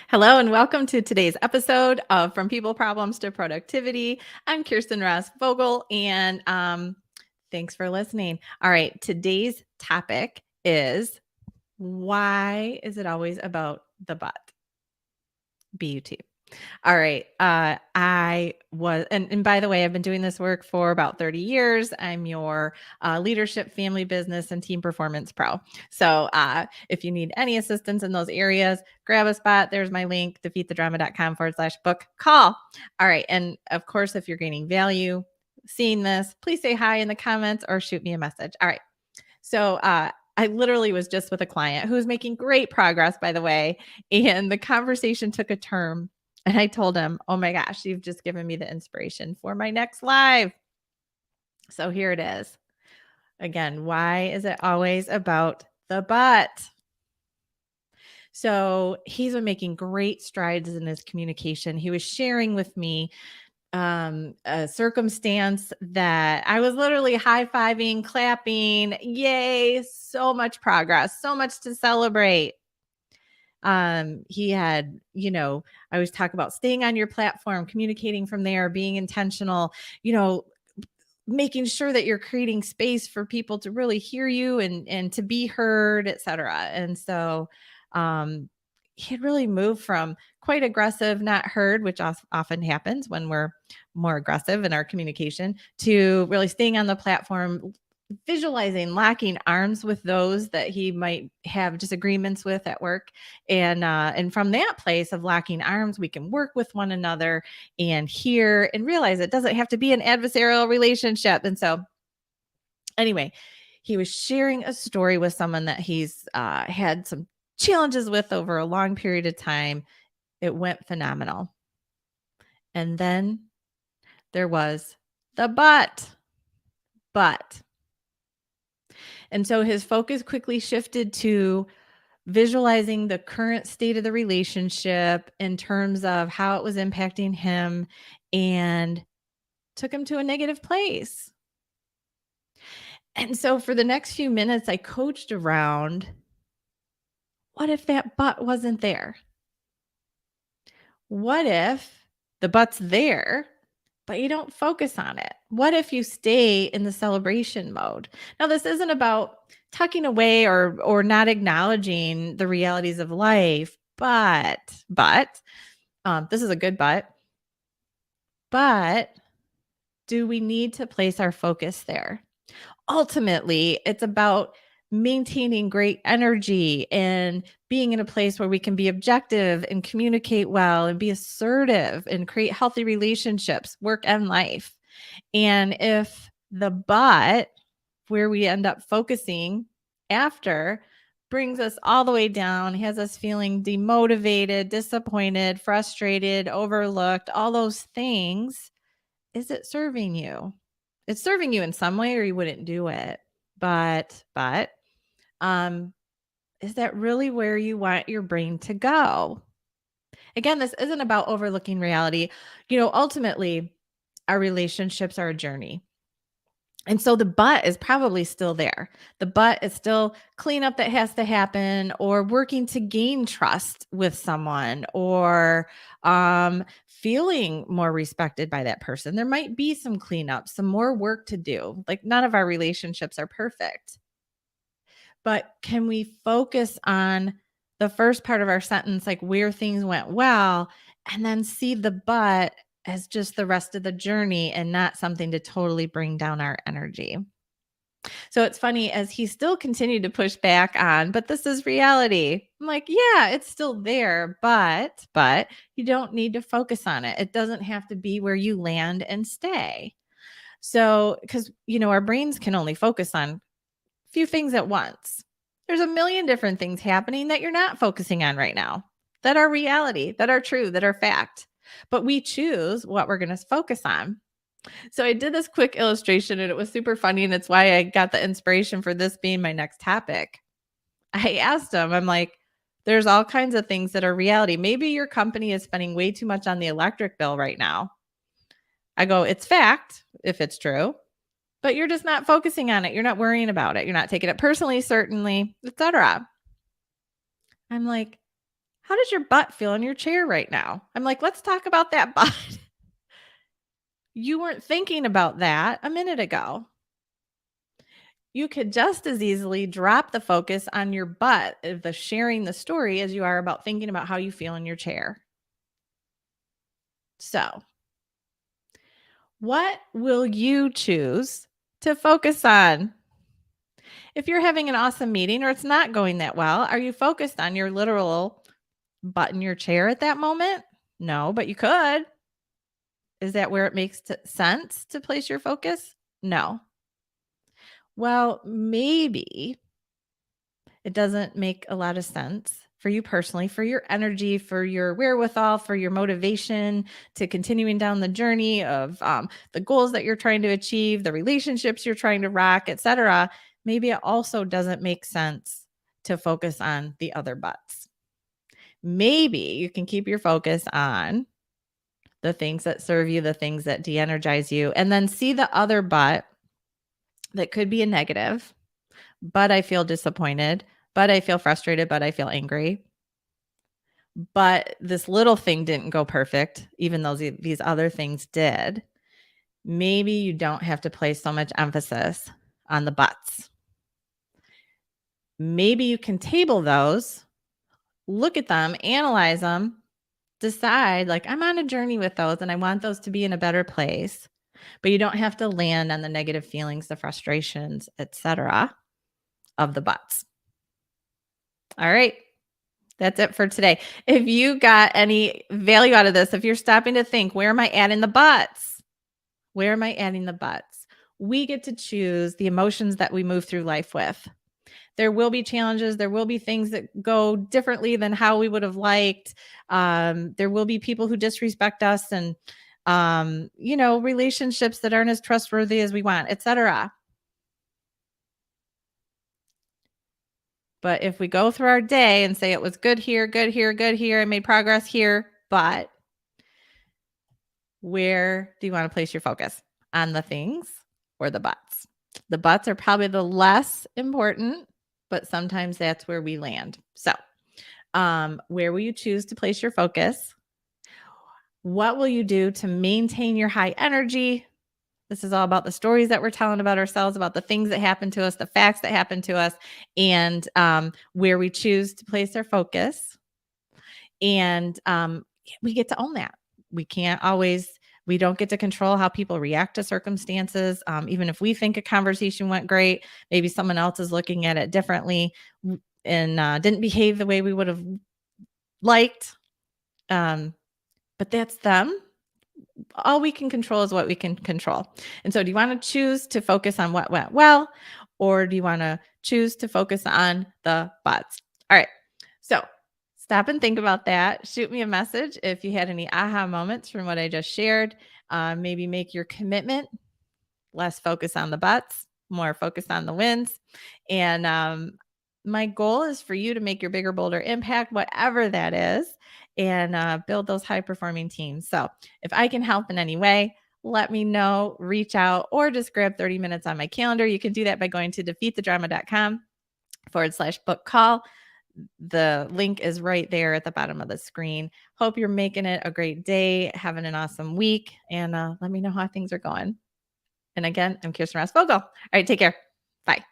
Hello and welcome to today's episode of From People Problems to Productivity. I'm Kirsten Ross Vogel, and thanks for listening. All right, today's topic is why is it always about the butt? BUT. All right. And by the way, I've been doing this work for about 30 years. I'm your leadership, family business, and team performance pro. So if you need any assistance in those areas, grab a spot. There's my link, defeatthedrama.com/book call. All right. And of course, if you're gaining value seeing this, please say hi in the comments or shoot me a message. All right. So I literally was just with a client who was making great progress, by the way. And the conversation took a turn. And I told him, oh my gosh, you've just given me the inspiration for my next live. So here it is. Again, why is it always about the butt? So he's been making great strides in his communication. He was sharing with me a circumstance that I was literally high-fiving, clapping. Yay, so much progress, so much to celebrate. He had, I always talk about staying on your platform, communicating from there, being intentional, making sure that you're creating space for people to really hear you and to be heard, et cetera. And so um he had really moved from quite aggressive, not heard, which often happens when we're more aggressive in our communication, to really staying on the platform, visualizing locking arms with those that he might have disagreements with at work. And from that place of locking arms, we can work with one another and hear and realize it doesn't have to be an adversarial relationship. And so anyway, he was sharing a story with someone that he's had some challenges with over a long period of time. It went phenomenal. And then there was the but. And so his focus quickly shifted to visualizing the current state of the relationship in terms of how it was impacting him and took him to a negative place. And so for the next few minutes, I coached around, what if that but wasn't there? What if the but's there, but you don't focus on it? What if you stay in the celebration mode? Now, this isn't about tucking away or not acknowledging the realities of life, but this is a good but do we need to place our focus there? Ultimately, it's about maintaining great energy and being in a place where we can be objective and communicate well and be assertive and create healthy relationships, work and life. And if the but, where we end up focusing after, brings us all the way down, has us feeling demotivated, disappointed, frustrated, overlooked, all those things, is it serving you? It's serving you in some way or you wouldn't do it. But um is that really where you want your brain to go? Again, this isn't about overlooking reality. Ultimately, our relationships are a journey. And so the but is probably still there. The but is still cleanup that has to happen, or working to gain trust with someone, or feeling more respected by that person. There might be some cleanup, some more work to do. Like, none of our relationships are perfect. But can we focus on the first part of our sentence, like where things went well, and then see the but as just the rest of the journey and not something to totally bring down our energy? So it's funny, as he still continued to push back on, but this is reality. I'm like, yeah, it's still there, but you don't need to focus on it. It doesn't have to be where you land and stay. So, because our brains can only focus on few things at once. There's a million different things happening that you're not focusing on right now, that are reality, that are true, that are fact. But we choose what we're going to focus on. So I did this quick illustration and it was super funny. And it's why I got the inspiration for this being my next topic. I asked him, I'm like, there's all kinds of things that are reality. Maybe your company is spending way too much on the electric bill right now. I go, it's fact, if it's true, but you're just not focusing on it. You're not worrying about it. You're not taking it personally, certainly, etc. I'm like, How does your butt feel in your chair right now? I'm like, let's talk about that butt. You weren't thinking about that a minute ago. You could just as easily drop the focus on your butt of the sharing the story as you are about thinking about how you feel in your chair. So, what will you choose to focus on? If you're having an awesome meeting or it's not going that well, are you focused on your literal butt in your chair at that moment? No, but you could. Is that where it makes sense to place your focus? No. Well, maybe it doesn't make a lot of sense for you personally, for your energy, for your wherewithal, for your motivation to continuing down the journey of the goals that you're trying to achieve, the relationships you're trying to rock, etc. Maybe it also doesn't make sense to focus on the other butts. Maybe you can keep your focus on the things that serve you, the things that de-energize you, and then see the other butt that could be a negative, but I feel disappointed, but I feel frustrated, but I feel angry. But this little thing didn't go perfect, even though these other things did. Maybe you don't have to place so much emphasis on the buts. Maybe you can table those, look at them, analyze them, decide like I'm on a journey with those and I want those to be in a better place. But you don't have to land on the negative feelings, the frustrations, etc. of the buts. All right. That's it for today. If you got any value out of this, if you're stopping to think, where am I adding the butts? Where am I adding the butts? We get to choose the emotions that we move through life with. There will be challenges. There will be things that go differently than how we would have liked. There will be people who disrespect us and, relationships that aren't as trustworthy as we want, etc. But if we go through our day and say it was good here, good here, good here, I made progress here, but where do you want to place your focus? On the things or the buts? The buts are probably the less important, but sometimes that's where we land. So, where will you choose to place your focus? What will you do to maintain your high energy? This is all about the stories that we're telling about ourselves, about the things that happen to us, the facts that happen to us, and where we choose to place our focus. And we get to own that. We don't get to control how people react to circumstances. Even if we think a conversation went great, maybe someone else is looking at it differently and didn't behave the way we would have liked. But that's them. All we can control is what we can control. And so do you want to choose to focus on what went well, or do you want to choose to focus on the buts? All right. So stop and think about that. Shoot me a message if you had any aha moments from what I just shared. Maybe make your commitment less focus on the buts, more focus on the wins. And my goal is for you to make your bigger, bolder impact, whatever that is, and build those high performing teams. So if I can help in any way, let me know, reach out, or just grab 30 minutes on my calendar. You can do that by going to defeatthedrama.com/book call. The link is right there at the bottom of the screen. Hope you're making it a great day, having an awesome week, and let me know how things are going. And again, I'm Kirsten Ross Vogel. All right, take care. Bye.